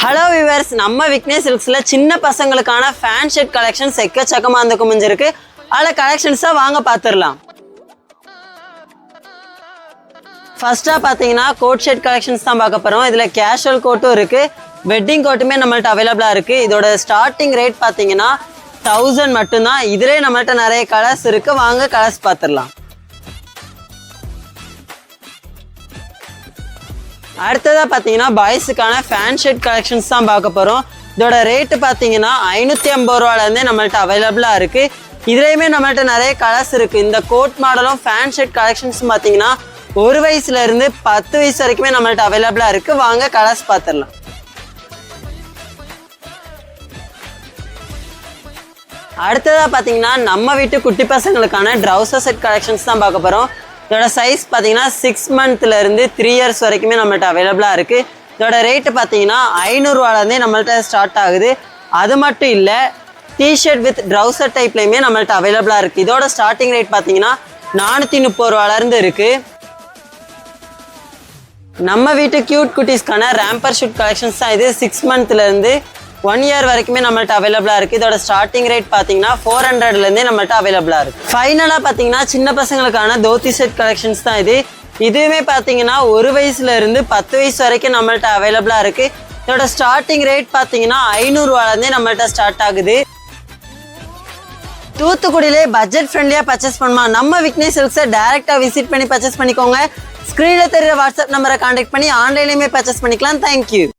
Hello viewers, நம்ம விக்னேஷ் சில்க்ஸ்ல சின்ன பசங்களுக்கான fan shirt collections எக்கச்சக்கமா வந்து குமிஞ்சிருக்கு. அதில் கலெக்ஷன்ஸா வாங்க பார்த்துடலாம். ஃபர்ஸ்டா பார்த்தீங்கன்னா கோட் ஷர்ட் கலெக்ஷன்ஸ் தான் பார்க்க போறோம். இதுல கேஷுவல் கோட்டும் இருக்கு, வெட்டிங் கோட்டுமே நம்மள்ட்ட அவைலபிளா இருக்கு. இதோட ஸ்டார்டிங் ரேட் பார்த்தீங்கன்னா 1000 மட்டும்தான். இதுலேயே நம்மள்ட்ட நிறைய கலர்ஸ் இருக்கு, வாங்க கலர்ஸ் பார்த்துடலாம். அடுத்ததாக பார்த்தீங்கன்னா பாய்ஸுக்கான ஃபேன் ஷர்ட் கலெக்ஷன்ஸ் தான் பார்க்க போகிறோம். இதோட ரேட்டு பார்த்தீங்கன்னா 550 ரூபாலேருந்தே நம்மள்ட்ட அவைலபிளாக இருக்குது. இதுலேயுமே நம்மள்ட்ட நிறைய கலர்ஸ் இருக்குது. இந்த கோட் மாடலும் ஃபேன் ஷர்ட் கலெக்ஷன்ஸும் பார்த்தீங்கன்னா 1 வயசுலேருந்து 10 வயசு வரைக்குமே நம்மள்ட்ட அவைலபிளாக இருக்குது. வாங்க கலர்ஸ் பார்த்துடலாம். அடுத்ததாக பார்த்தீங்கன்னா நம்ம வீட்டு குட்டி பசங்களுக்கான ட்ரௌசர் செட் கலெக்ஷன்ஸ் தான் பார்க்க போகிறோம். இதோட சைஸ் பார்த்தீங்கன்னா 6 மந்த்லேருந்து 3 இயர்ஸ் வரைக்குமே நம்மள்ட்ட அவைலபிளாக இருக்குது. இதோட ரேட்டு பார்த்தீங்கன்னா 500 ரூபாலேருந்தே நம்மள்ட்ட ஸ்டார்ட் ஆகுது. அது மட்டும் இல்லை, டிஷர்ட் வித் ட்ரௌசர் டைப்லையுமே நம்மள்ட்ட அவைலபிளாக இருக்குது. இதோட ஸ்டார்டிங் ரேட் பார்த்தீங்கன்னா 430 ரூபாலேருந்து இருக்குது. நம்ம வீட்டு கியூட் குட்டீஸ்க்கான ரேம்பர் ஷூட் கலெக்ஷன்ஸ் தான் இது. 6 மந்த்லேருந்து 1 இயர் வரைக்குமே நம்மள்ட்ட அவைலபிளாக இருக்குது. இதோட ஸ்டார்டிங் ரேட் பார்த்தீங்கன்னா 400லேருந்தே நம்மள்ட்ட அவைலபிளாக இருக்குது. ஃபைனலாக பார்த்தீங்கன்னா சின்ன பசங்களுக்கான தோத்தி செட் கலெக்ஷன்ஸ் தான் இது. இதுவுமே பார்த்தீங்கன்னா 1 வயசுலேருந்து 10 வயசு வரைக்கும் நம்மள்ட்ட அவைலபிளாக இருக்குது. இதோட ஸ்டார்டிங் ரேட் பார்த்தீங்கன்னா 500 ரூபாலேருந்தே நம்மள்ட்ட ஸ்டார்ட் ஆகுது. தூத்துக்குடியிலே பட்ஜெட் ஃப்ரெண்ட்லியாக பர்ச்சேஸ் பண்ணுமா நம்ம விக்னேஷ் சில்க்ஸை டேரெக்டாக விசிட் பண்ணி பர்ச்சேஸ் பண்ணிக்கோங்க. ஸ்க்ரீனில் தெரிகிற வாட்ஸ்அப் நம்பரை கான்டாக்ட் பண்ணி ஆன்லைன்லேயுமே பர்ச்சேஸ் பண்ணிக்கலாம். தேங்க்யூ.